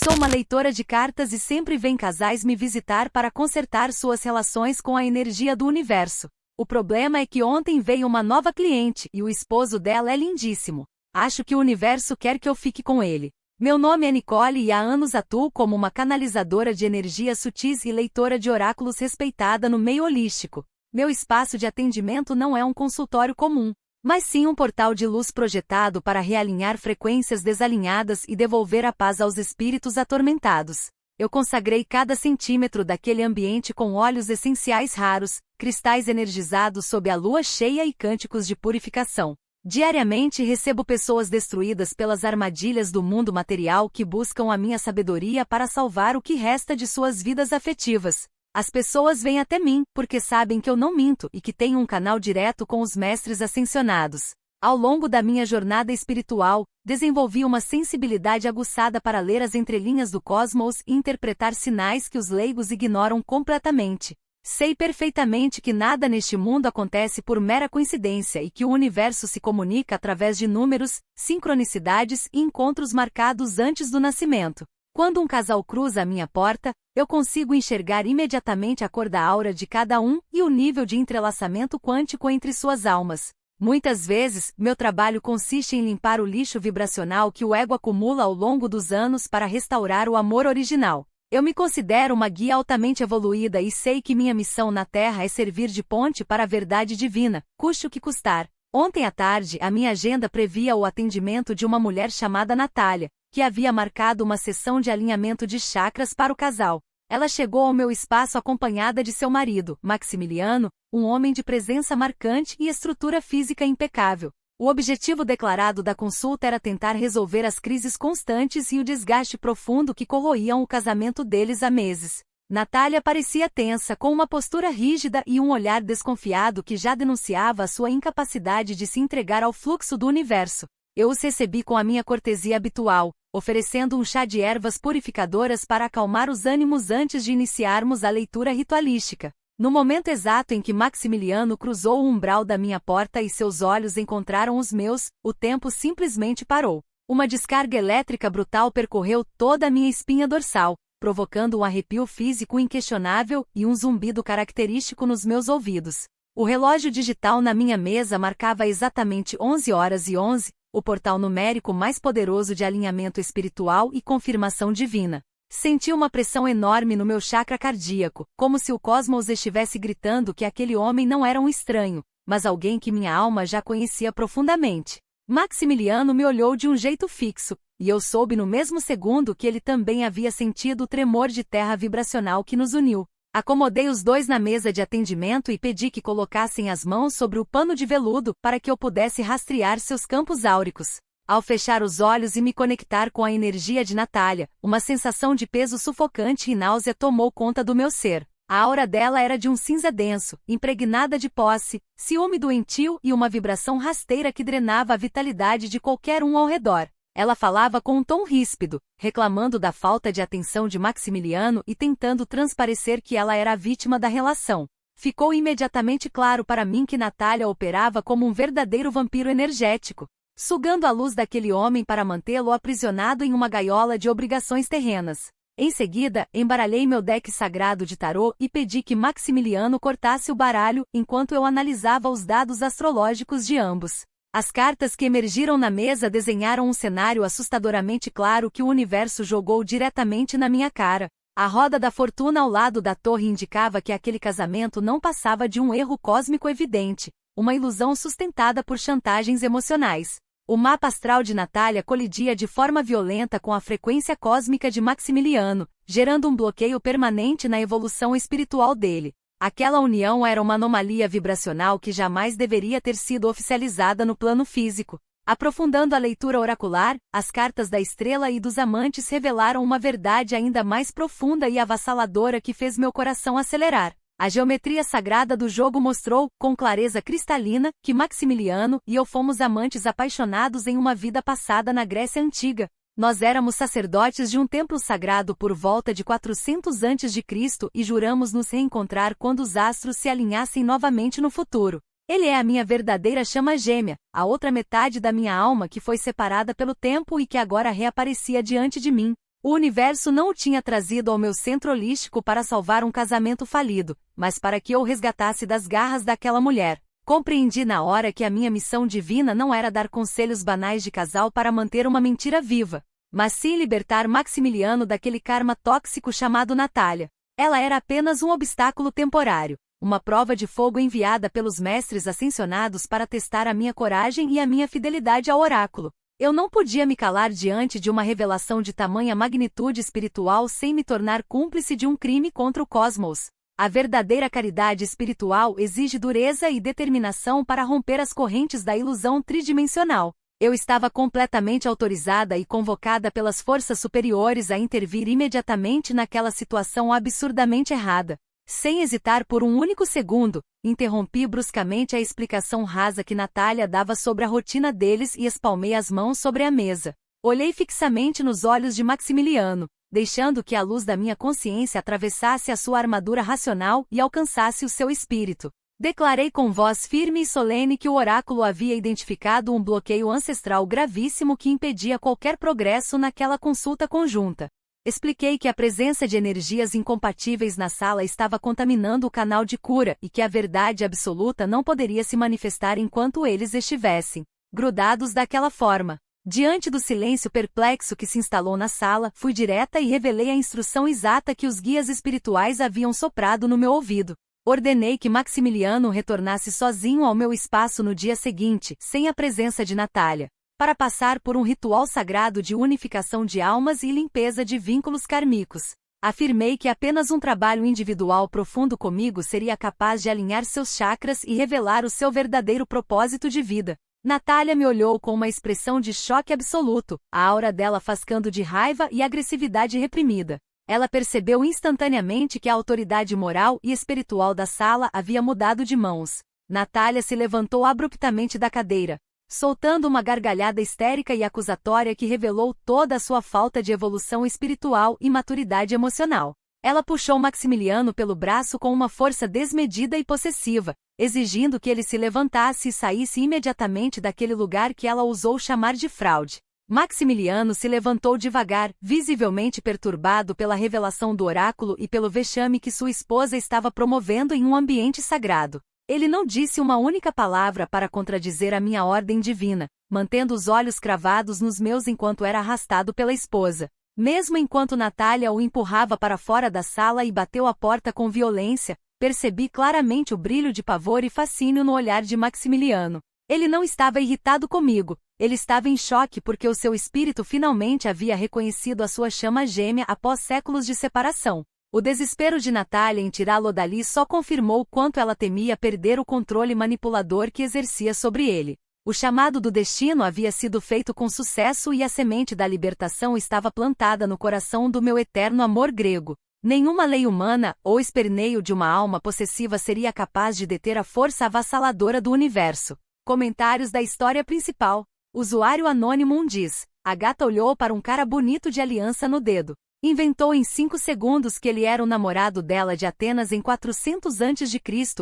Sou uma leitora de cartas e sempre vem casais me visitar para consertar suas relações com a energia do universo. O problema é que ontem veio uma nova cliente e o esposo dela é lindíssimo. Acho que o universo quer que eu fique com ele. Meu nome é Nicole e há anos atuo como uma canalizadora de energias sutis e leitora de oráculos respeitada no meio holístico. Meu espaço de atendimento não é um consultório comum, mas sim um portal de luz projetado para realinhar frequências desalinhadas e devolver a paz aos espíritos atormentados. Eu consagrei cada centímetro daquele ambiente com óleos essenciais raros, cristais energizados sob a lua cheia e cânticos de purificação. Diariamente recebo pessoas destruídas pelas armadilhas do mundo material que buscam a minha sabedoria para salvar o que resta de suas vidas afetivas. As pessoas vêm até mim porque sabem que eu não minto e que tenho um canal direto com os mestres ascensionados. Ao longo da minha jornada espiritual, desenvolvi uma sensibilidade aguçada para ler as entrelinhas do cosmos e interpretar sinais que os leigos ignoram completamente. Sei perfeitamente que nada neste mundo acontece por mera coincidência e que o universo se comunica através de números, sincronicidades e encontros marcados antes do nascimento. Quando um casal cruza a minha porta, eu consigo enxergar imediatamente a cor da aura de cada um e o nível de entrelaçamento quântico entre suas almas. Muitas vezes, meu trabalho consiste em limpar o lixo vibracional que o ego acumula ao longo dos anos para restaurar o amor original. Eu me considero uma guia altamente evoluída e sei que minha missão na Terra é servir de ponte para a verdade divina, custe o que custar. Ontem à tarde, a minha agenda previa o atendimento de uma mulher chamada Natália, que havia marcado uma sessão de alinhamento de chakras para o casal. Ela chegou ao meu espaço acompanhada de seu marido, Maximiliano, um homem de presença marcante e estrutura física impecável. O objetivo declarado da consulta era tentar resolver as crises constantes e o desgaste profundo que corroíam o casamento deles há meses. Natália parecia tensa, com uma postura rígida e um olhar desconfiado que já denunciava a sua incapacidade de se entregar ao fluxo do universo. Eu os recebi com a minha cortesia habitual, oferecendo um chá de ervas purificadoras para acalmar os ânimos antes de iniciarmos a leitura ritualística. No momento exato em que Maximiliano cruzou o umbral da minha porta e seus olhos encontraram os meus, o tempo simplesmente parou. Uma descarga elétrica brutal percorreu toda a minha espinha dorsal, provocando um arrepio físico inquestionável e um zumbido característico nos meus ouvidos. O relógio digital na minha mesa marcava exatamente 11h11, o portal numérico mais poderoso de alinhamento espiritual e confirmação divina. Senti uma pressão enorme no meu chakra cardíaco, como se o cosmos estivesse gritando que aquele homem não era um estranho, mas alguém que minha alma já conhecia profundamente. Maximiliano me olhou de um jeito fixo, e eu soube no mesmo segundo que ele também havia sentido o tremor de terra vibracional que nos uniu. Acomodei os dois na mesa de atendimento e pedi que colocassem as mãos sobre o pano de veludo para que eu pudesse rastrear seus campos áuricos. Ao fechar os olhos e me conectar com a energia de Natália, uma sensação de peso sufocante e náusea tomou conta do meu ser. A aura dela era de um cinza denso, impregnada de posse, ciúme doentio e uma vibração rasteira que drenava a vitalidade de qualquer um ao redor. Ela falava com um tom ríspido, reclamando da falta de atenção de Maximiliano e tentando transparecer que ela era a vítima da relação. Ficou imediatamente claro para mim que Natália operava como um verdadeiro vampiro energético, sugando a luz daquele homem para mantê-lo aprisionado em uma gaiola de obrigações terrenas. Em seguida, embaralhei meu deck sagrado de tarô e pedi que Maximiliano cortasse o baralho enquanto eu analisava os dados astrológicos de ambos. As cartas que emergiram na mesa desenharam um cenário assustadoramente claro que o universo jogou diretamente na minha cara. A roda da fortuna ao lado da torre indicava que aquele casamento não passava de um erro cósmico evidente, uma ilusão sustentada por chantagens emocionais. O mapa astral de Natália colidia de forma violenta com a frequência cósmica de Maximiliano, gerando um bloqueio permanente na evolução espiritual dele. Aquela união era uma anomalia vibracional que jamais deveria ter sido oficializada no plano físico. Aprofundando a leitura oracular, as cartas da estrela e dos amantes revelaram uma verdade ainda mais profunda e avassaladora que fez meu coração acelerar. A geometria sagrada do jogo mostrou, com clareza cristalina, que Maximiliano e eu fomos amantes apaixonados em uma vida passada na Grécia Antiga. Nós éramos sacerdotes de um templo sagrado por volta de 400 a.C. e juramos nos reencontrar quando os astros se alinhassem novamente no futuro. Ele é a minha verdadeira chama gêmea, a outra metade da minha alma que foi separada pelo tempo e que agora reaparecia diante de mim. O universo não o tinha trazido ao meu centro holístico para salvar um casamento falido, mas para que eu o resgatasse das garras daquela mulher. Compreendi na hora que a minha missão divina não era dar conselhos banais de casal para manter uma mentira viva, mas sim libertar Maximiliano daquele karma tóxico chamado Natália. Ela era apenas um obstáculo temporário, uma prova de fogo enviada pelos mestres ascensionados para testar a minha coragem e a minha fidelidade ao oráculo. Eu não podia me calar diante de uma revelação de tamanha magnitude espiritual sem me tornar cúmplice de um crime contra o cosmos. A verdadeira caridade espiritual exige dureza e determinação para romper as correntes da ilusão tridimensional. Eu estava completamente autorizada e convocada pelas forças superiores a intervir imediatamente naquela situação absurdamente errada. Sem hesitar por um único segundo, interrompi bruscamente a explicação rasa que Natália dava sobre a rotina deles e espalmei as mãos sobre a mesa. Olhei fixamente nos olhos de Maximiliano, deixando que a luz da minha consciência atravessasse a sua armadura racional e alcançasse o seu espírito. Declarei com voz firme e solene que o oráculo havia identificado um bloqueio ancestral gravíssimo que impedia qualquer progresso naquela consulta conjunta. Expliquei que a presença de energias incompatíveis na sala estava contaminando o canal de cura e que a verdade absoluta não poderia se manifestar enquanto eles estivessem grudados daquela forma. Diante do silêncio perplexo que se instalou na sala, fui direta e revelei a instrução exata que os guias espirituais haviam soprado no meu ouvido. Ordenei que Maximiliano retornasse sozinho ao meu espaço no dia seguinte, sem a presença de Natália, para passar por um ritual sagrado de unificação de almas e limpeza de vínculos kármicos. Afirmei que apenas um trabalho individual profundo comigo seria capaz de alinhar seus chakras e revelar o seu verdadeiro propósito de vida. Natália me olhou com uma expressão de choque absoluto, a aura dela fascando de raiva e agressividade reprimida. Ela percebeu instantaneamente que a autoridade moral e espiritual da sala havia mudado de mãos. Natália se levantou abruptamente da cadeira, soltando uma gargalhada histérica e acusatória que revelou toda a sua falta de evolução espiritual e maturidade emocional. Ela puxou Maximiliano pelo braço com uma força desmedida e possessiva, exigindo que ele se levantasse e saísse imediatamente daquele lugar que ela ousou chamar de fraude. Maximiliano se levantou devagar, visivelmente perturbado pela revelação do oráculo e pelo vexame que sua esposa estava promovendo em um ambiente sagrado. Ele não disse uma única palavra para contradizer a minha ordem divina, mantendo os olhos cravados nos meus enquanto era arrastado pela esposa. Mesmo enquanto Natália o empurrava para fora da sala e bateu a porta com violência, percebi claramente o brilho de pavor e fascínio no olhar de Maximiliano. Ele não estava irritado comigo, ele estava em choque porque o seu espírito finalmente havia reconhecido a sua chama gêmea após séculos de separação. O desespero de Natália em tirá-lo dali só confirmou quanto ela temia perder o controle manipulador que exercia sobre ele. O chamado do destino havia sido feito com sucesso e a semente da libertação estava plantada no coração do meu eterno amor grego. Nenhuma lei humana ou esperneio de uma alma possessiva seria capaz de deter a força avassaladora do universo. Comentários da história principal. Usuário anônimo 1 diz: a gata olhou para um cara bonito de aliança no dedo. Inventou em 5 segundos que ele era o namorado dela de Atenas em 400 a.C.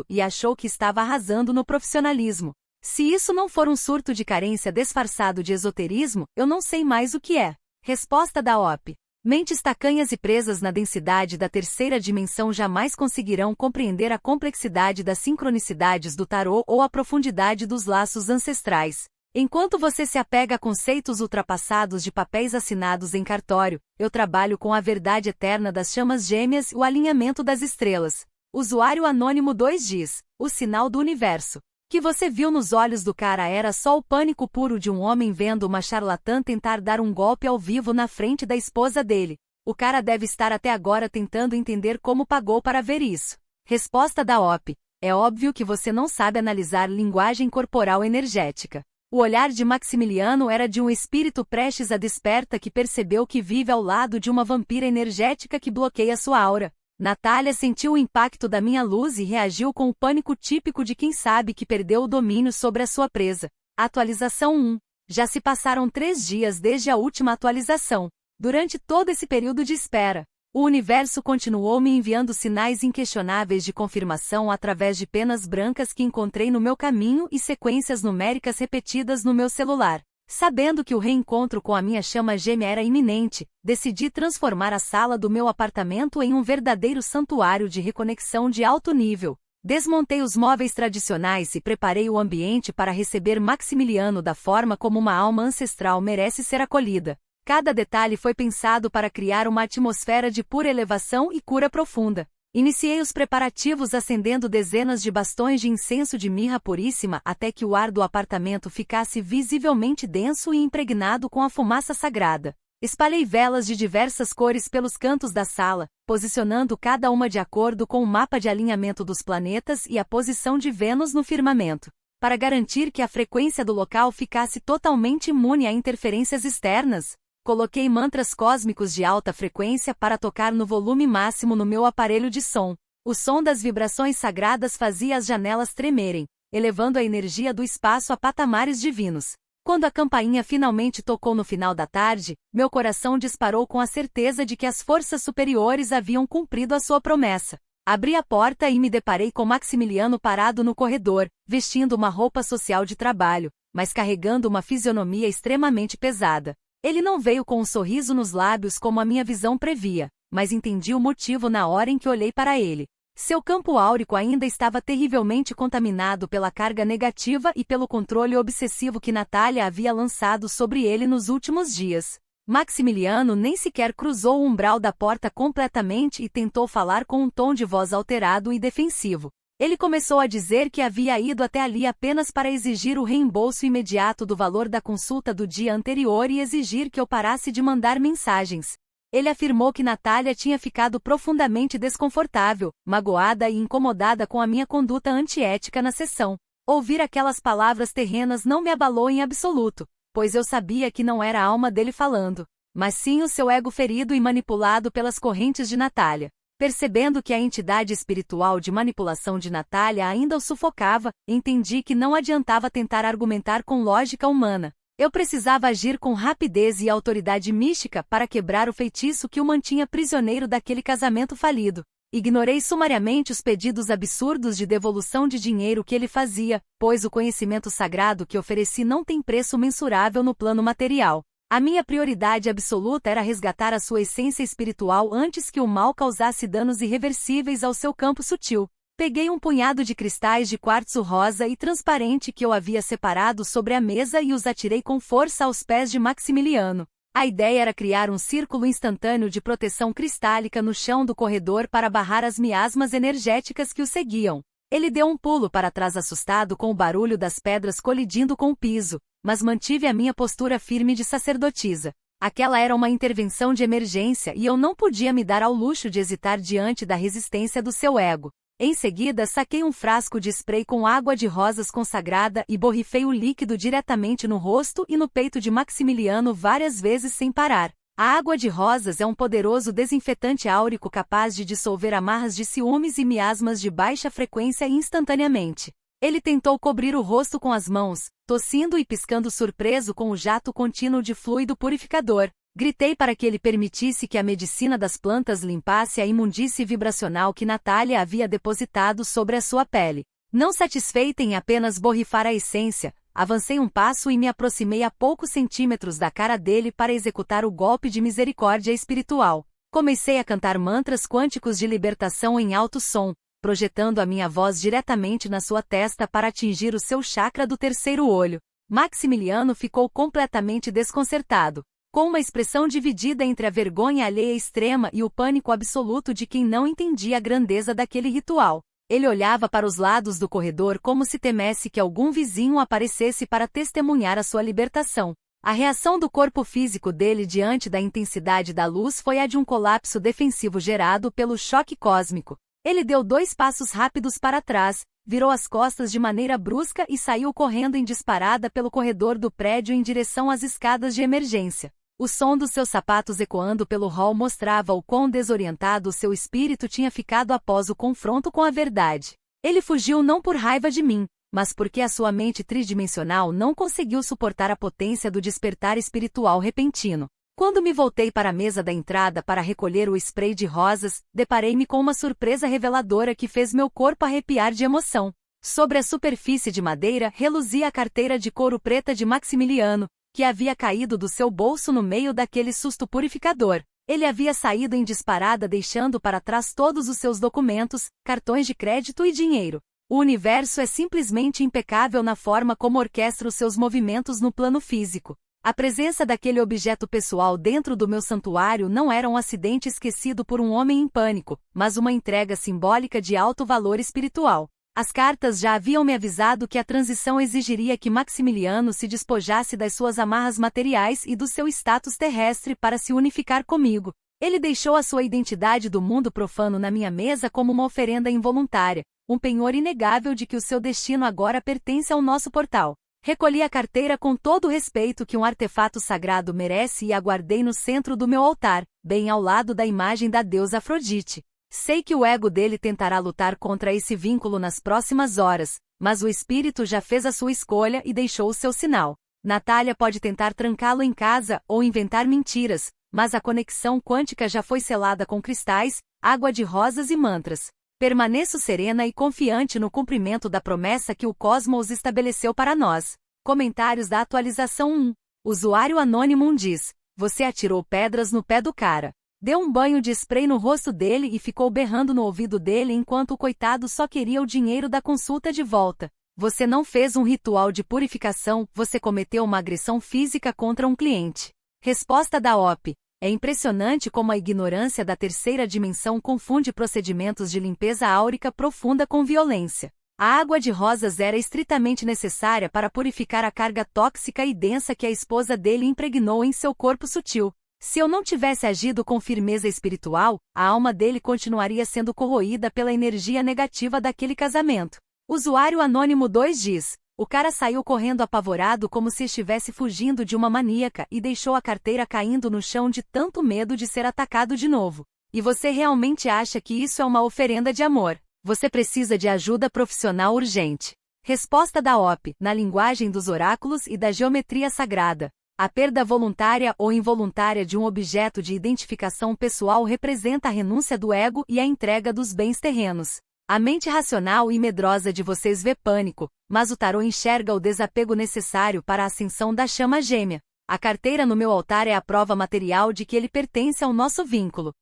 e achou que estava arrasando no profissionalismo. Se isso não for um surto de carência disfarçado de esoterismo, eu não sei mais o que é. Resposta da OP. Mentes tacanhas e presas na densidade da terceira dimensão jamais conseguirão compreender a complexidade das sincronicidades do tarô ou a profundidade dos laços ancestrais. Enquanto você se apega a conceitos ultrapassados de papéis assinados em cartório, eu trabalho com a verdade eterna das chamas gêmeas e o alinhamento das estrelas. Usuário anônimo 2 diz: o sinal do universo. Que você viu nos olhos do cara era só o pânico puro de um homem vendo uma charlatã tentar dar um golpe ao vivo na frente da esposa dele. O cara deve estar até agora tentando entender como pagou para ver isso. Resposta da OP. É óbvio que você não sabe analisar linguagem corporal energética. O olhar de Maximiliano era de um espírito prestes a desperta que percebeu que vive ao lado de uma vampira energética que bloqueia sua aura. Natália sentiu o impacto da minha luz e reagiu com o pânico típico de quem sabe que perdeu o domínio sobre a sua presa. Atualização 1. Já se passaram 3 dias desde a última atualização. Durante todo esse período de espera, o universo continuou me enviando sinais inquestionáveis de confirmação através de penas brancas que encontrei no meu caminho e sequências numéricas repetidas no meu celular. Sabendo que o reencontro com a minha chama gêmea era iminente, decidi transformar a sala do meu apartamento em um verdadeiro santuário de reconexão de alto nível. Desmontei os móveis tradicionais e preparei o ambiente para receber Maximiliano da forma como uma alma ancestral merece ser acolhida. Cada detalhe foi pensado para criar uma atmosfera de pura elevação e cura profunda. Iniciei os preparativos acendendo dezenas de bastões de incenso de mirra puríssima até que o ar do apartamento ficasse visivelmente denso e impregnado com a fumaça sagrada. Espalhei velas de diversas cores pelos cantos da sala, posicionando cada uma de acordo com o mapa de alinhamento dos planetas e a posição de Vênus no firmamento, para garantir que a frequência do local ficasse totalmente imune a interferências externas. Coloquei mantras cósmicos de alta frequência para tocar no volume máximo no meu aparelho de som. O som das vibrações sagradas fazia as janelas tremerem, elevando a energia do espaço a patamares divinos. Quando a campainha finalmente tocou no final da tarde, meu coração disparou com a certeza de que as forças superiores haviam cumprido a sua promessa. Abri a porta e me deparei com Maximiliano parado no corredor, vestindo uma roupa social de trabalho, mas carregando uma fisionomia extremamente pesada. Ele não veio com um sorriso nos lábios como a minha visão previa, mas entendi o motivo na hora em que olhei para ele. Seu campo áurico ainda estava terrivelmente contaminado pela carga negativa e pelo controle obsessivo que Natália havia lançado sobre ele nos últimos dias. Maximiliano nem sequer cruzou o umbral da porta completamente e tentou falar com um tom de voz alterado e defensivo. Ele começou a dizer que havia ido até ali apenas para exigir o reembolso imediato do valor da consulta do dia anterior e exigir que eu parasse de mandar mensagens. Ele afirmou que Natália tinha ficado profundamente desconfortável, magoada e incomodada com a minha conduta antiética na sessão. Ouvir aquelas palavras terrenas não me abalou em absoluto, pois eu sabia que não era a alma dele falando, mas sim o seu ego ferido e manipulado pelas correntes de Natália. Percebendo que a entidade espiritual de manipulação de Natália ainda o sufocava, entendi que não adiantava tentar argumentar com lógica humana. Eu precisava agir com rapidez e autoridade mística para quebrar o feitiço que o mantinha prisioneiro daquele casamento falido. Ignorei sumariamente os pedidos absurdos de devolução de dinheiro que ele fazia, pois o conhecimento sagrado que ofereci não tem preço mensurável no plano material. A minha prioridade absoluta era resgatar a sua essência espiritual antes que o mal causasse danos irreversíveis ao seu campo sutil. Peguei um punhado de cristais de quartzo rosa e transparente que eu havia separado sobre a mesa e os atirei com força aos pés de Maximiliano. A ideia era criar um círculo instantâneo de proteção cristálica no chão do corredor para barrar as miasmas energéticas que o seguiam. Ele deu um pulo para trás assustado com o barulho das pedras colidindo com o piso, mas mantive a minha postura firme de sacerdotisa. Aquela era uma intervenção de emergência e eu não podia me dar ao luxo de hesitar diante da resistência do seu ego. Em seguida, saquei um frasco de spray com água de rosas consagrada e borrifei o líquido diretamente no rosto e no peito de Maximiliano várias vezes sem parar. A água de rosas é um poderoso desinfetante áurico capaz de dissolver amarras de ciúmes e miasmas de baixa frequência instantaneamente. Ele tentou cobrir o rosto com as mãos, tossindo e piscando surpreso com o jato contínuo de fluido purificador. Gritei para que ele permitisse que a medicina das plantas limpasse a imundície vibracional que Natália havia depositado sobre a sua pele. Não satisfeita em apenas borrifar a essência, avancei um passo e me aproximei a poucos centímetros da cara dele para executar o golpe de misericórdia espiritual. Comecei a cantar mantras quânticos de libertação em alto som, projetando a minha voz diretamente na sua testa para atingir o seu chakra do terceiro olho. Maximiliano ficou completamente desconcertado, com uma expressão dividida entre a vergonha alheia extrema e o pânico absoluto de quem não entendia a grandeza daquele ritual. Ele olhava para os lados do corredor como se temesse que algum vizinho aparecesse para testemunhar a sua libertação. A reação do corpo físico dele diante da intensidade da luz foi a de um colapso defensivo gerado pelo choque cósmico. Ele deu 2 passos rápidos para trás, virou as costas de maneira brusca e saiu correndo em disparada pelo corredor do prédio em direção às escadas de emergência. O som dos seus sapatos ecoando pelo hall mostrava o quão desorientado seu espírito tinha ficado após o confronto com a verdade. Ele fugiu não por raiva de mim, mas porque a sua mente tridimensional não conseguiu suportar a potência do despertar espiritual repentino. Quando me voltei para a mesa da entrada para recolher o spray de rosas, deparei-me com uma surpresa reveladora que fez meu corpo arrepiar de emoção. Sobre a superfície de madeira reluzia a carteira de couro preta de Maximiliano, que havia caído do seu bolso no meio daquele susto purificador. Ele havia saído em disparada deixando para trás todos os seus documentos, cartões de crédito e dinheiro. O universo é simplesmente impecável na forma como orquestra os seus movimentos no plano físico. A presença daquele objeto pessoal dentro do meu santuário não era um acidente esquecido por um homem em pânico, mas uma entrega simbólica de alto valor espiritual. As cartas já haviam me avisado que a transição exigiria que Maximiliano se despojasse das suas amarras materiais e do seu status terrestre para se unificar comigo. Ele deixou a sua identidade do mundo profano na minha mesa como uma oferenda involuntária, um penhor inegável de que o seu destino agora pertence ao nosso portal. Recolhi a carteira com todo o respeito que um artefato sagrado merece e a guardei no centro do meu altar, bem ao lado da imagem da deusa Afrodite. Sei que o ego dele tentará lutar contra esse vínculo nas próximas horas, mas o espírito já fez a sua escolha e deixou o seu sinal. Natália pode tentar trancá-lo em casa ou inventar mentiras, mas a conexão quântica já foi selada com cristais, água de rosas e mantras. Permaneço serena e confiante no cumprimento da promessa que o cosmos estabeleceu para nós. Comentários da atualização 1. Usuário Anônimo diz: você atirou pedras no pé do cara. Deu um banho de spray no rosto dele e ficou berrando no ouvido dele enquanto o coitado só queria o dinheiro da consulta de volta. Você não fez um ritual de purificação, você cometeu uma agressão física contra um cliente. Resposta da OP. É impressionante como a ignorância da terceira dimensão confunde procedimentos de limpeza áurica profunda com violência. A água de rosas era estritamente necessária para purificar a carga tóxica e densa que a esposa dele impregnou em seu corpo sutil. Se eu não tivesse agido com firmeza espiritual, a alma dele continuaria sendo corroída pela energia negativa daquele casamento. Usuário Anônimo 2 diz: o cara saiu correndo apavorado como se estivesse fugindo de uma maníaca e deixou a carteira caindo no chão de tanto medo de ser atacado de novo. E você realmente acha que isso é uma oferenda de amor? Você precisa de ajuda profissional urgente. Resposta da OP, na linguagem dos oráculos e da geometria sagrada. A perda voluntária ou involuntária de um objeto de identificação pessoal representa a renúncia do ego e a entrega dos bens terrenos. A mente racional e medrosa de vocês vê pânico, mas o tarô enxerga o desapego necessário para a ascensão da chama gêmea. A carteira no meu altar é a prova material de que ele pertence ao nosso vínculo.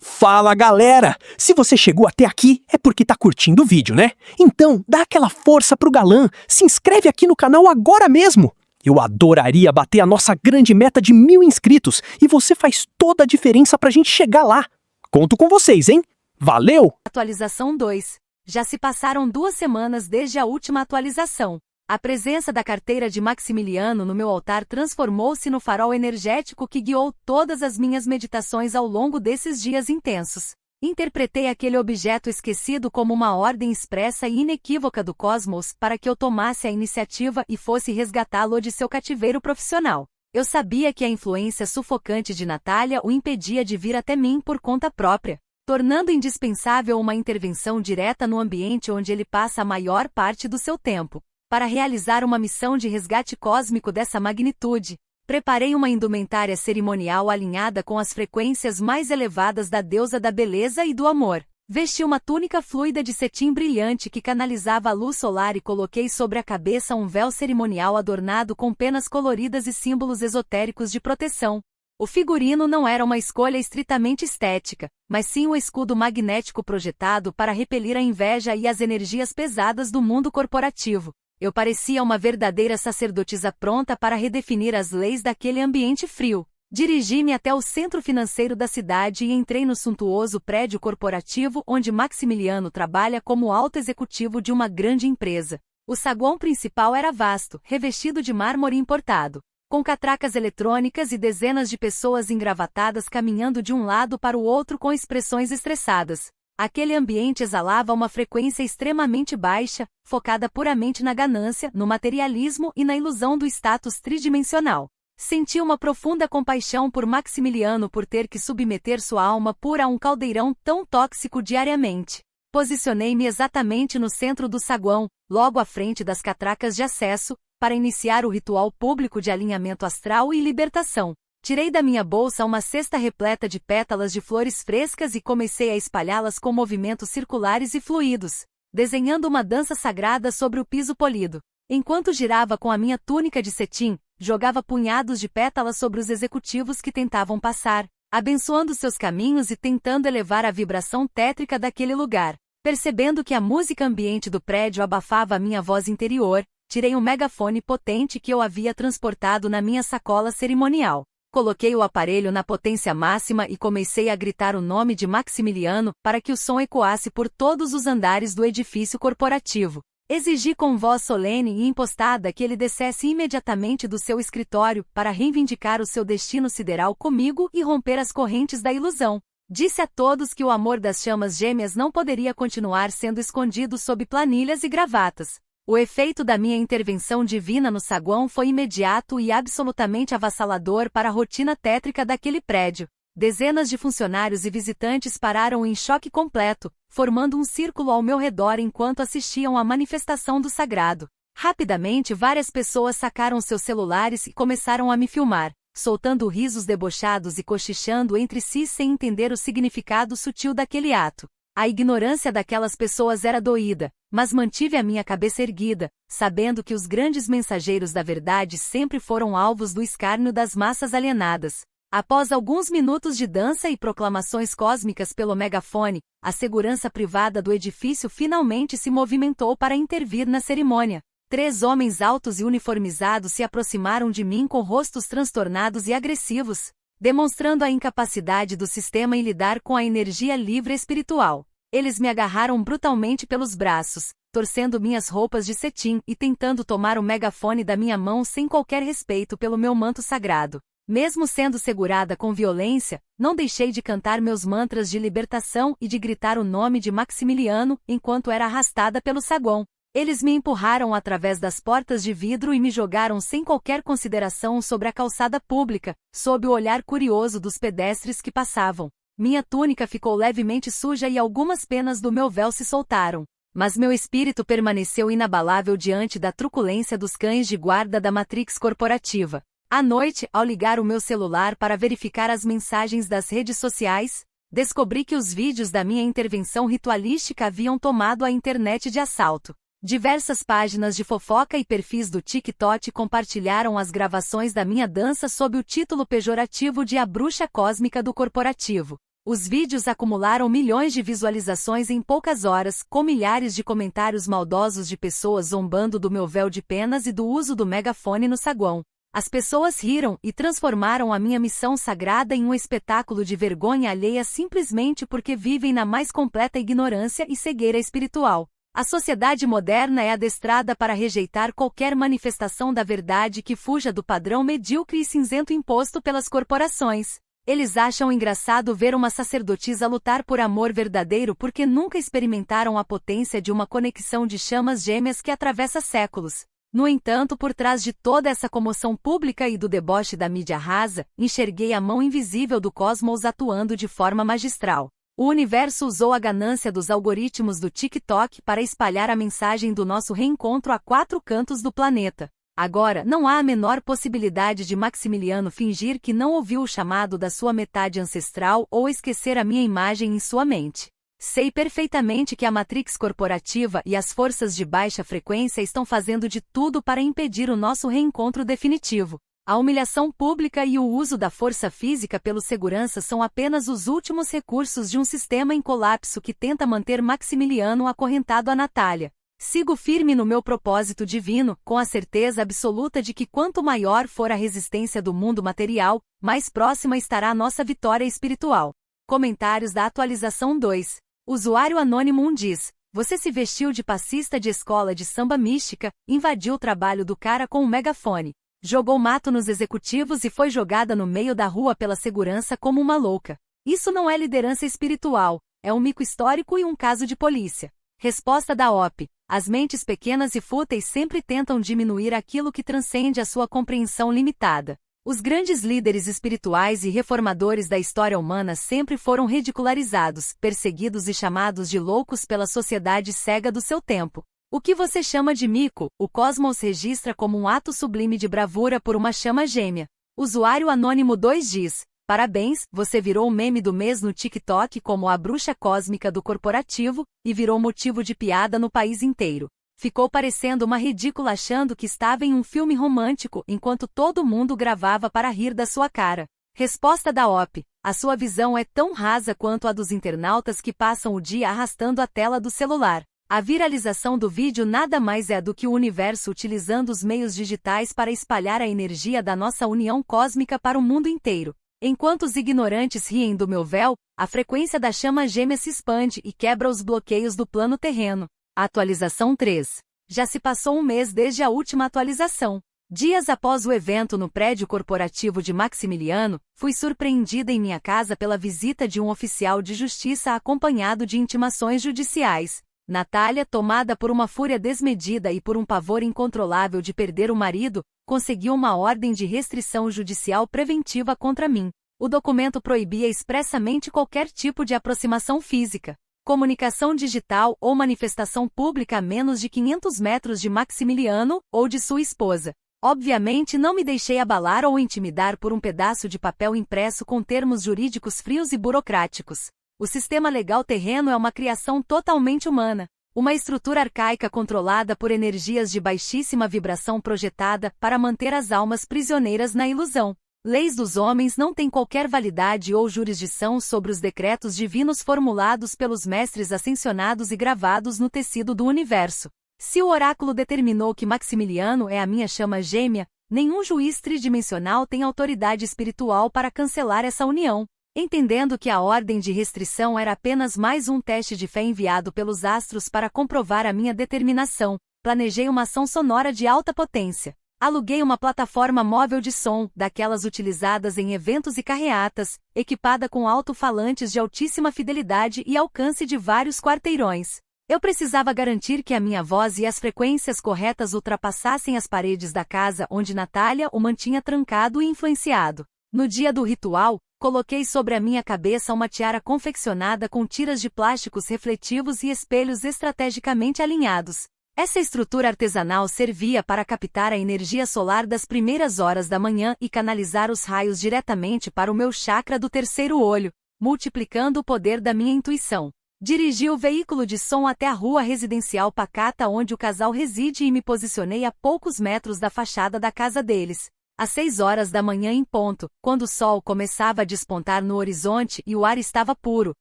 Fala galera! Se você chegou até aqui é porque tá curtindo o vídeo, né? Então dá aquela força pro galã, se inscreve aqui no canal agora mesmo! Eu adoraria bater a nossa grande meta de 1000 inscritos e você faz toda a diferença pra gente chegar lá. Conto com vocês, hein? Valeu! Atualização 2. Já se passaram 2 semanas desde a última atualização. A presença da carteira de Maximiliano no meu altar transformou-se no farol energético que guiou todas as minhas meditações ao longo desses dias intensos. Interpretei aquele objeto esquecido como uma ordem expressa e inequívoca do cosmos para que eu tomasse a iniciativa e fosse resgatá-lo de seu cativeiro profissional. Eu sabia que a influência sufocante de Natália o impedia de vir até mim por conta própria, tornando indispensável uma intervenção direta no ambiente onde ele passa a maior parte do seu tempo. Para realizar uma missão de resgate cósmico dessa magnitude, preparei uma indumentária cerimonial alinhada com as frequências mais elevadas da deusa da beleza e do amor. Vesti uma túnica fluida de cetim brilhante que canalizava a luz solar e coloquei sobre a cabeça um véu cerimonial adornado com penas coloridas e símbolos esotéricos de proteção. O figurino não era uma escolha estritamente estética, mas sim um escudo magnético projetado para repelir a inveja e as energias pesadas do mundo corporativo. Eu parecia uma verdadeira sacerdotisa pronta para redefinir as leis daquele ambiente frio. Dirigi-me até o centro financeiro da cidade e entrei no suntuoso prédio corporativo onde Maximiliano trabalha como alto executivo de uma grande empresa. O saguão principal era vasto, revestido de mármore importado, com catracas eletrônicas e dezenas de pessoas engravatadas caminhando de um lado para o outro com expressões estressadas. Aquele ambiente exalava uma frequência extremamente baixa, focada puramente na ganância, no materialismo e na ilusão do status tridimensional. Senti uma profunda compaixão por Maximiliano por ter que submeter sua alma pura a um caldeirão tão tóxico diariamente. Posicionei-me exatamente no centro do saguão, logo à frente das catracas de acesso, para iniciar o ritual público de alinhamento astral e libertação. Tirei da minha bolsa uma cesta repleta de pétalas de flores frescas e comecei a espalhá-las com movimentos circulares e fluidos, desenhando uma dança sagrada sobre o piso polido. Enquanto girava com a minha túnica de cetim, jogava punhados de pétalas sobre os executivos que tentavam passar, abençoando seus caminhos e tentando elevar a vibração tétrica daquele lugar. Percebendo que a música ambiente do prédio abafava a minha voz interior, tirei um megafone potente que eu havia transportado na minha sacola cerimonial. Coloquei o aparelho na potência máxima e comecei a gritar o nome de Maximiliano para que o som ecoasse por todos os andares do edifício corporativo. Exigi com voz solene e impostada que ele descesse imediatamente do seu escritório para reivindicar o seu destino sideral comigo e romper as correntes da ilusão. Disse a todos que o amor das chamas gêmeas não poderia continuar sendo escondido sob planilhas e gravatas. O efeito da minha intervenção divina no saguão foi imediato e absolutamente avassalador para a rotina tétrica daquele prédio. Dezenas de funcionários e visitantes pararam em choque completo, formando um círculo ao meu redor enquanto assistiam à manifestação do sagrado. Rapidamente várias pessoas sacaram seus celulares e começaram a me filmar, soltando risos debochados e cochichando entre si sem entender o significado sutil daquele ato. A ignorância daquelas pessoas era doída, mas mantive a minha cabeça erguida, sabendo que os grandes mensageiros da verdade sempre foram alvos do escárnio das massas alienadas. Após alguns minutos de dança e proclamações cósmicas pelo megafone, a segurança privada do edifício finalmente se movimentou para intervir na cerimônia. 3 homens altos e uniformizados se aproximaram de mim com rostos transtornados e agressivos, demonstrando a incapacidade do sistema em lidar com a energia livre espiritual. Eles me agarraram brutalmente pelos braços, torcendo minhas roupas de cetim e tentando tomar o megafone da minha mão sem qualquer respeito pelo meu manto sagrado. Mesmo sendo segurada com violência, não deixei de cantar meus mantras de libertação e de gritar o nome de Maximiliano enquanto era arrastada pelo saguão. Eles me empurraram através das portas de vidro e me jogaram sem qualquer consideração sobre a calçada pública, sob o olhar curioso dos pedestres que passavam. Minha túnica ficou levemente suja e algumas penas do meu véu se soltaram. Mas meu espírito permaneceu inabalável diante da truculência dos cães de guarda da Matrix corporativa. À noite, ao ligar o meu celular para verificar as mensagens das redes sociais, descobri que os vídeos da minha intervenção ritualística haviam tomado a internet de assalto. Diversas páginas de fofoca e perfis do TikTok compartilharam as gravações da minha dança sob o título pejorativo de A Bruxa Cósmica do Corporativo. Os vídeos acumularam milhões de visualizações em poucas horas, com milhares de comentários maldosos de pessoas zombando do meu véu de penas e do uso do megafone no saguão. As pessoas riram e transformaram a minha missão sagrada em um espetáculo de vergonha alheia simplesmente porque vivem na mais completa ignorância e cegueira espiritual. A sociedade moderna é adestrada para rejeitar qualquer manifestação da verdade que fuja do padrão medíocre e cinzento imposto pelas corporações. Eles acham engraçado ver uma sacerdotisa lutar por amor verdadeiro porque nunca experimentaram a potência de uma conexão de chamas gêmeas que atravessa séculos. No entanto, por trás de toda essa comoção pública e do deboche da mídia rasa, enxerguei a mão invisível do cosmos atuando de forma magistral. O universo usou a ganância dos algoritmos do TikTok para espalhar a mensagem do nosso reencontro a 4 cantos do planeta. Agora, não há a menor possibilidade de Maximiliano fingir que não ouviu o chamado da sua metade ancestral ou esquecer a minha imagem em sua mente. Sei perfeitamente que a Matrix corporativa e as forças de baixa frequência estão fazendo de tudo para impedir o nosso reencontro definitivo. A humilhação pública e o uso da força física pelo segurança são apenas os últimos recursos de um sistema em colapso que tenta manter Maximiliano acorrentado a Natália. Sigo firme no meu propósito divino, com a certeza absoluta de que quanto maior for a resistência do mundo material, mais próxima estará a nossa vitória espiritual. Comentários da atualização 2. Usuário Anônimo 1 diz: você se vestiu de passista de escola de samba mística, invadiu o trabalho do cara com um megafone. Jogou mato nos executivos e foi jogada no meio da rua pela segurança como uma louca. Isso não é liderança espiritual, é um mico histórico e um caso de polícia. Resposta da OP. As mentes pequenas e fúteis sempre tentam diminuir aquilo que transcende a sua compreensão limitada. Os grandes líderes espirituais e reformadores da história humana sempre foram ridicularizados, perseguidos e chamados de loucos pela sociedade cega do seu tempo. O que você chama de mico, o cosmos registra como um ato sublime de bravura por uma chama gêmea. Usuário Anônimo 2 diz: parabéns, você virou o meme do mês no TikTok como a bruxa cósmica do corporativo, e virou motivo de piada no país inteiro. Ficou parecendo uma ridícula achando que estava em um filme romântico enquanto todo mundo gravava para rir da sua cara. Resposta da OP. A sua visão é tão rasa quanto a dos internautas que passam o dia arrastando a tela do celular. A viralização do vídeo nada mais é do que o universo utilizando os meios digitais para espalhar a energia da nossa união cósmica para o mundo inteiro. Enquanto os ignorantes riem do meu véu, a frequência da chama gêmea se expande e quebra os bloqueios do plano terreno. Atualização 3. Já se passou um mês desde a última atualização. Dias após o evento no prédio corporativo de Maximiliano, fui surpreendida em minha casa pela visita de um oficial de justiça acompanhado de intimações judiciais. Natália, tomada por uma fúria desmedida e por um pavor incontrolável de perder o marido, conseguiu uma ordem de restrição judicial preventiva contra mim. O documento proibia expressamente qualquer tipo de aproximação física, comunicação digital ou manifestação pública a menos de 500 metros de Maximiliano ou de sua esposa. Obviamente não me deixei abalar ou intimidar por um pedaço de papel impresso com termos jurídicos frios e burocráticos. O sistema legal terreno é uma criação totalmente humana, uma estrutura arcaica controlada por energias de baixíssima vibração projetada para manter as almas prisioneiras na ilusão. Leis dos homens não têm qualquer validade ou jurisdição sobre os decretos divinos formulados pelos mestres ascensionados e gravados no tecido do universo. Se o oráculo determinou que Maximiliano é a minha chama gêmea, nenhum juiz tridimensional tem autoridade espiritual para cancelar essa união. Entendendo que a ordem de restrição era apenas mais um teste de fé enviado pelos astros para comprovar a minha determinação, planejei uma ação sonora de alta potência. Aluguei uma plataforma móvel de som, daquelas utilizadas em eventos e carreatas, equipada com alto-falantes de altíssima fidelidade e alcance de vários quarteirões. Eu precisava garantir que a minha voz e as frequências corretas ultrapassassem as paredes da casa onde Natália o mantinha trancado e influenciado. No dia do ritual, coloquei sobre a minha cabeça uma tiara confeccionada com tiras de plásticos refletivos e espelhos estrategicamente alinhados. Essa estrutura artesanal servia para captar a energia solar das primeiras horas da manhã e canalizar os raios diretamente para o meu chakra do terceiro olho, multiplicando o poder da minha intuição. Dirigi o veículo de som até a rua residencial pacata onde o casal reside e me posicionei a poucos metros da fachada da casa deles. Às 6 horas da manhã em ponto, quando o sol começava a despontar no horizonte e o ar estava puro,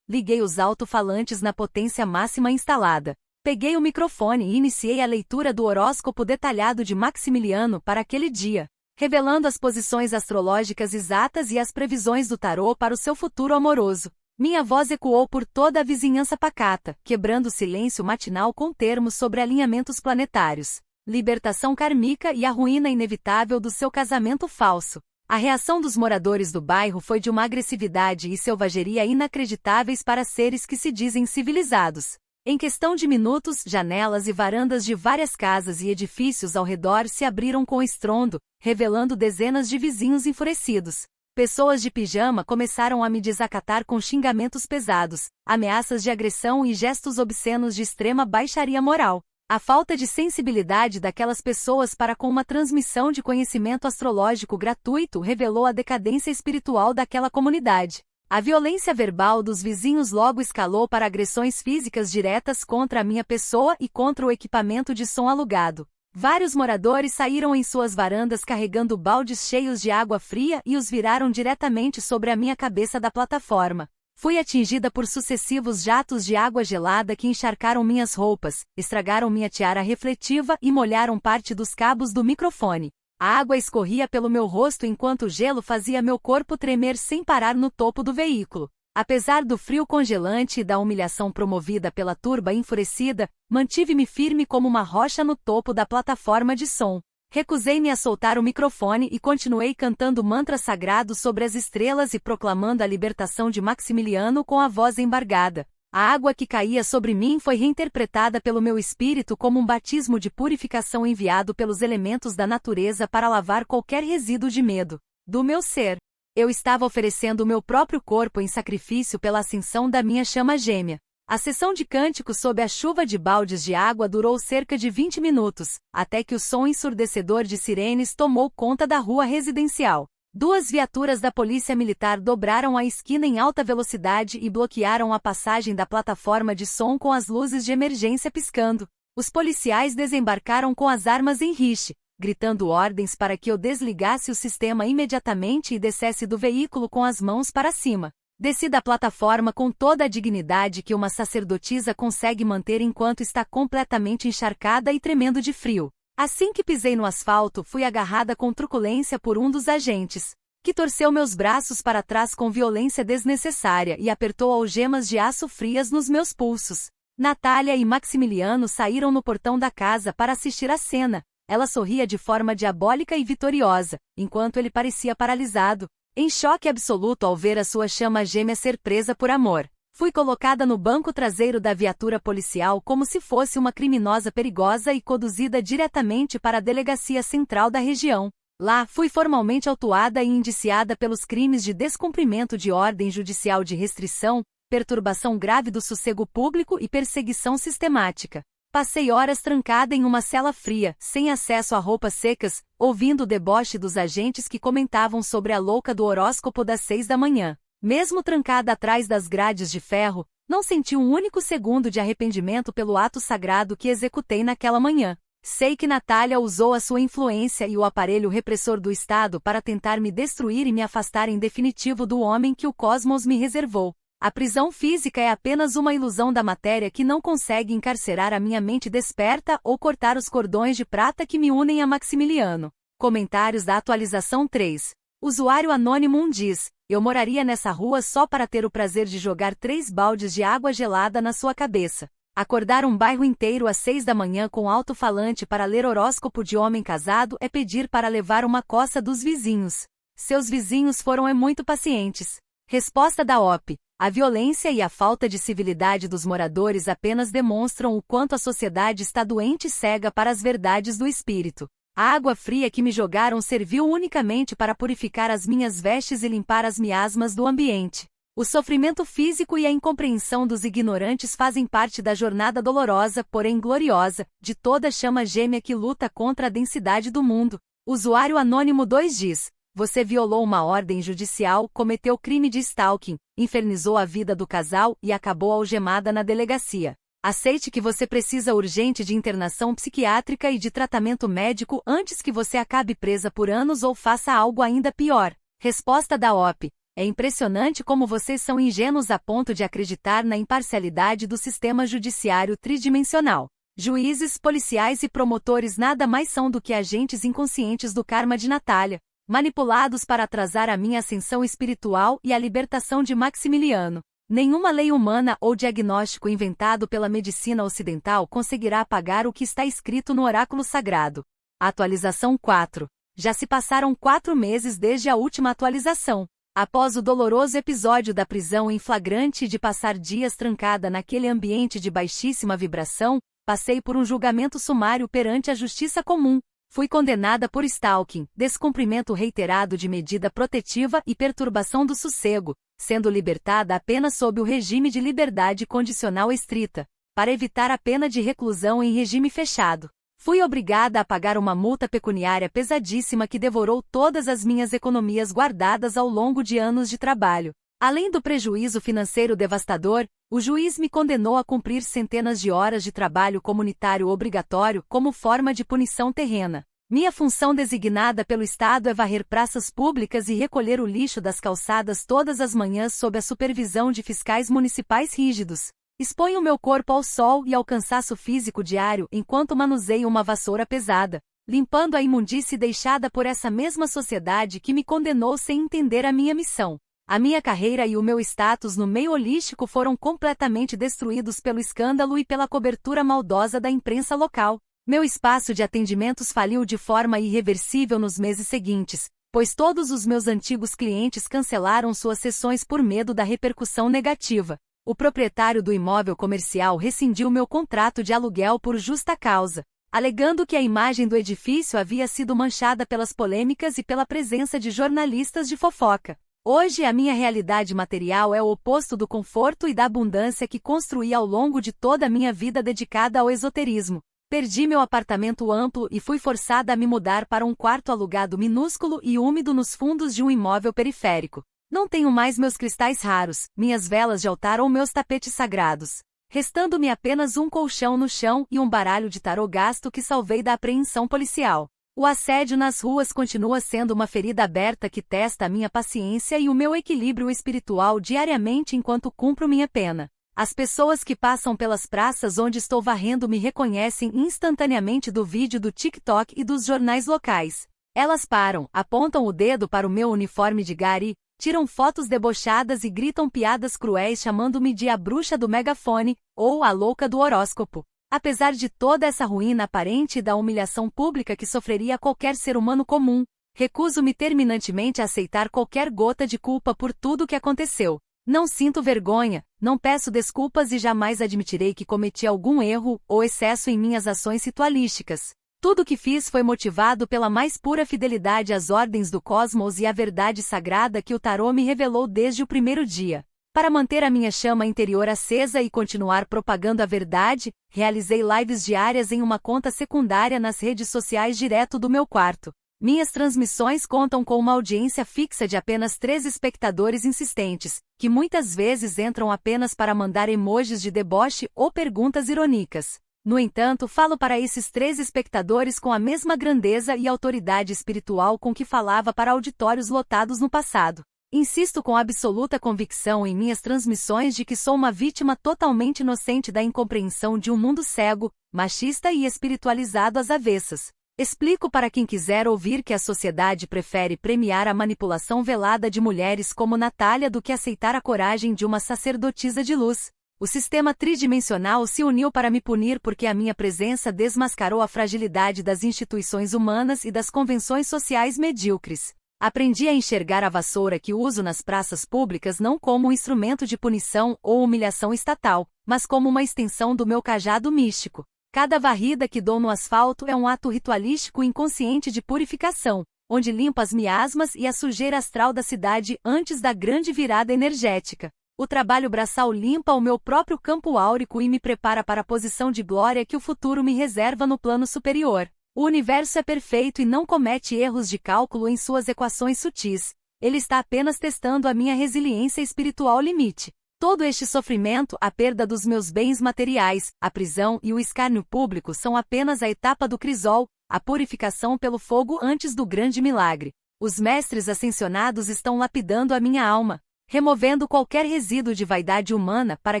liguei os alto-falantes na potência máxima instalada. Peguei o microfone e iniciei a leitura do horóscopo detalhado de Maximiliano para aquele dia, revelando as posições astrológicas exatas e as previsões do tarô para o seu futuro amoroso. Minha voz ecoou por toda a vizinhança pacata, quebrando o silêncio matinal com termos sobre alinhamentos planetários, libertação kármica e a ruína inevitável do seu casamento falso. A reação dos moradores do bairro foi de uma agressividade e selvageria inacreditáveis para seres que se dizem civilizados. Em questão de minutos, janelas e varandas de várias casas e edifícios ao redor se abriram com estrondo, revelando dezenas de vizinhos enfurecidos. Pessoas de pijama começaram a me desacatar com xingamentos pesados, ameaças de agressão e gestos obscenos de extrema baixaria moral. A falta de sensibilidade daquelas pessoas para com uma transmissão de conhecimento astrológico gratuito revelou a decadência espiritual daquela comunidade. A violência verbal dos vizinhos logo escalou para agressões físicas diretas contra a minha pessoa e contra o equipamento de som alugado. Vários moradores saíram em suas varandas carregando baldes cheios de água fria e os viraram diretamente sobre a minha cabeça da plataforma. Fui atingida por sucessivos jatos de água gelada que encharcaram minhas roupas, estragaram minha tiara refletiva e molharam parte dos cabos do microfone. A água escorria pelo meu rosto enquanto o gelo fazia meu corpo tremer sem parar no topo do veículo. Apesar do frio congelante e da humilhação promovida pela turba enfurecida, mantive-me firme como uma rocha no topo da plataforma de som. Recusei-me a soltar o microfone e continuei cantando mantras sagrados sobre as estrelas e proclamando a libertação de Maximiliano com a voz embargada. A água que caía sobre mim foi reinterpretada pelo meu espírito como um batismo de purificação enviado pelos elementos da natureza para lavar qualquer resíduo de medo do meu ser. Eu estava oferecendo o meu próprio corpo em sacrifício pela ascensão da minha chama gêmea. A sessão de cânticos sob a chuva de baldes de água durou cerca de 20 minutos, até que o som ensurdecedor de sirenes tomou conta da rua residencial. 2 viaturas da polícia militar dobraram a esquina em alta velocidade e bloquearam a passagem da plataforma de som com as luzes de emergência piscando. Os policiais desembarcaram com as armas em riche, gritando ordens para que eu desligasse o sistema imediatamente e descesse do veículo com as mãos para cima. Desci da plataforma com toda a dignidade que uma sacerdotisa consegue manter enquanto está completamente encharcada e tremendo de frio. Assim que pisei no asfalto, fui agarrada com truculência por um dos agentes, que torceu meus braços para trás com violência desnecessária e apertou algemas de aço frias nos meus pulsos. Natália e Maximiliano saíram no portão da casa para assistir à cena. Ela sorria de forma diabólica e vitoriosa, enquanto ele parecia paralisado, em choque absoluto ao ver a sua chama gêmea ser presa por amor. Fui colocada no banco traseiro da viatura policial como se fosse uma criminosa perigosa e conduzida diretamente para a delegacia central da região. Lá, fui formalmente autuada e indiciada pelos crimes de descumprimento de ordem judicial de restrição, perturbação grave do sossego público e perseguição sistemática. Passei horas trancada em uma cela fria, sem acesso a roupas secas, ouvindo o deboche dos agentes que comentavam sobre a louca do horóscopo das 6 da manhã. Mesmo trancada atrás das grades de ferro, não senti um único segundo de arrependimento pelo ato sagrado que executei naquela manhã. Sei que Natália usou a sua influência e o aparelho repressor do Estado para tentar me destruir e me afastar em definitivo do homem que o cosmos me reservou. A prisão física é apenas uma ilusão da matéria que não consegue encarcerar a minha mente desperta ou cortar os cordões de prata que me unem a Maximiliano. Comentários da atualização 3. Usuário Anônimo 1 diz: eu moraria nessa rua só para ter o prazer de jogar 3 baldes de água gelada na sua cabeça. Acordar um bairro inteiro às 6 da manhã com alto-falante para ler horóscopo de homem casado é pedir para levar uma coça dos vizinhos. Seus vizinhos foram muito pacientes. Resposta da OP. A violência e a falta de civilidade dos moradores apenas demonstram o quanto a sociedade está doente e cega para as verdades do espírito. A água fria que me jogaram serviu unicamente para purificar as minhas vestes e limpar as miasmas do ambiente. O sofrimento físico e a incompreensão dos ignorantes fazem parte da jornada dolorosa, porém gloriosa, de toda chama gêmea que luta contra a densidade do mundo. Usuário Anônimo 2 diz: você violou uma ordem judicial, cometeu crime de stalking, infernizou a vida do casal e acabou algemada na delegacia. Aceite que você precisa urgente de internação psiquiátrica e de tratamento médico antes que você acabe presa por anos ou faça algo ainda pior. Resposta da OP. É impressionante como vocês são ingênuos a ponto de acreditar na imparcialidade do sistema judiciário tridimensional. Juízes, policiais e promotores nada mais são do que agentes inconscientes do karma de Natália, manipulados para atrasar a minha ascensão espiritual e a libertação de Maximiliano. Nenhuma lei humana ou diagnóstico inventado pela medicina ocidental conseguirá apagar o que está escrito no oráculo sagrado. Atualização 4. Já se passaram 4 meses desde a última atualização. Após o doloroso episódio da prisão em flagrante e de passar dias trancada naquele ambiente de baixíssima vibração, passei por um julgamento sumário perante a justiça comum. Fui condenada por stalking, descumprimento reiterado de medida protetiva e perturbação do sossego, sendo libertada apenas sob o regime de liberdade condicional estrita, para evitar a pena de reclusão em regime fechado. Fui obrigada a pagar uma multa pecuniária pesadíssima que devorou todas as minhas economias guardadas ao longo de anos de trabalho. Além do prejuízo financeiro devastador, o juiz me condenou a cumprir centenas de horas de trabalho comunitário obrigatório como forma de punição terrena. Minha função designada pelo Estado é varrer praças públicas e recolher o lixo das calçadas todas as manhãs sob a supervisão de fiscais municipais rígidos. Exponho meu corpo ao sol e ao cansaço físico diário enquanto manuseio uma vassoura pesada, limpando a imundície deixada por essa mesma sociedade que me condenou sem entender a minha missão. A minha carreira e o meu status no meio holístico foram completamente destruídos pelo escândalo e pela cobertura maldosa da imprensa local. Meu espaço de atendimentos faliu de forma irreversível nos meses seguintes, pois todos os meus antigos clientes cancelaram suas sessões por medo da repercussão negativa. O proprietário do imóvel comercial rescindiu meu contrato de aluguel por justa causa, alegando que a imagem do edifício havia sido manchada pelas polêmicas e pela presença de jornalistas de fofoca. Hoje a minha realidade material é o oposto do conforto e da abundância que construí ao longo de toda a minha vida dedicada ao esoterismo. Perdi meu apartamento amplo e fui forçada a me mudar para um quarto alugado minúsculo e úmido nos fundos de um imóvel periférico. Não tenho mais meus cristais raros, minhas velas de altar ou meus tapetes sagrados. restando-me apenas um colchão no chão e um baralho de tarô gasto que salvei da apreensão policial. O assédio nas ruas continua sendo uma ferida aberta que testa a minha paciência e o meu equilíbrio espiritual diariamente enquanto cumpro minha pena. As pessoas que passam pelas praças onde estou varrendo me reconhecem instantaneamente do vídeo do TikTok e dos jornais locais. Elas param, apontam o dedo para o meu uniforme de gari, tiram fotos debochadas e gritam piadas cruéis chamando-me de a bruxa do megafone, ou a louca do horóscopo. Apesar de toda essa ruína aparente e da humilhação pública que sofreria qualquer ser humano comum, recuso-me terminantemente a aceitar qualquer gota de culpa por tudo o que aconteceu. Não sinto vergonha, não peço desculpas e jamais admitirei que cometi algum erro ou excesso em minhas ações ritualísticas. Tudo o que fiz foi motivado pela mais pura fidelidade às ordens do cosmos e à verdade sagrada que o tarô me revelou desde o primeiro dia. Para manter a minha chama interior acesa e continuar propagando a verdade, realizei lives diárias em uma conta secundária nas redes sociais direto do meu quarto. Minhas transmissões contam com uma audiência fixa de apenas 3 espectadores insistentes, que muitas vezes entram apenas para mandar emojis de deboche ou perguntas irônicas. No entanto, falo para esses 3 espectadores com a mesma grandeza e autoridade espiritual com que falava para auditórios lotados no passado. Insisto com absoluta convicção em minhas transmissões de que sou uma vítima totalmente inocente da incompreensão de um mundo cego, machista e espiritualizado às avessas. Explico para quem quiser ouvir que a sociedade prefere premiar a manipulação velada de mulheres como Natália do que aceitar a coragem de uma sacerdotisa de luz. O sistema tridimensional se uniu para me punir porque a minha presença desmascarou a fragilidade das instituições humanas e das convenções sociais medíocres. Aprendi a enxergar a vassoura que uso nas praças públicas não como um instrumento de punição ou humilhação estatal, mas como uma extensão do meu cajado místico. Cada varrida que dou no asfalto é um ato ritualístico inconsciente de purificação, onde limpo as miasmas e a sujeira astral da cidade antes da grande virada energética. O trabalho braçal limpa o meu próprio campo áurico e me prepara para a posição de glória que o futuro me reserva no plano superior. O universo é perfeito e não comete erros de cálculo em suas equações sutis. Ele está apenas testando a minha resiliência espiritual limite. Todo este sofrimento, a perda dos meus bens materiais, a prisão e o escárnio público são apenas a etapa do crisol, a purificação pelo fogo antes do grande milagre. Os mestres ascensionados estão lapidando a minha alma, removendo qualquer resíduo de vaidade humana para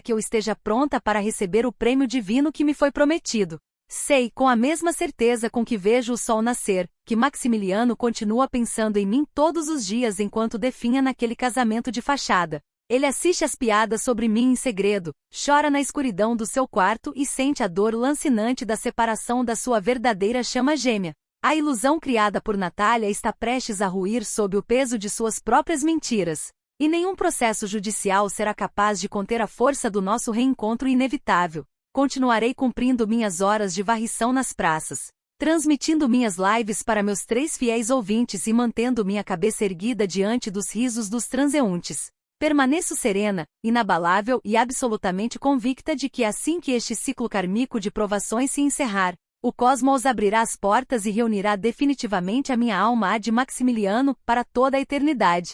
que eu esteja pronta para receber o prêmio divino que me foi prometido. Sei, com a mesma certeza com que vejo o sol nascer, que Maximiliano continua pensando em mim todos os dias enquanto definha naquele casamento de fachada. Ele assiste às piadas sobre mim em segredo, chora na escuridão do seu quarto e sente a dor lancinante da separação da sua verdadeira chama gêmea. A ilusão criada por Natália está prestes a ruir sob o peso de suas próprias mentiras. E nenhum processo judicial será capaz de conter a força do nosso reencontro inevitável. Continuarei cumprindo minhas horas de varrição nas praças, transmitindo minhas lives para meus 3 fiéis ouvintes e mantendo minha cabeça erguida diante dos risos dos transeuntes. Permaneço serena, inabalável e absolutamente convicta de que assim que este ciclo kármico de provações se encerrar, o cosmos abrirá as portas e reunirá definitivamente a minha alma a de Maximiliano para toda a eternidade.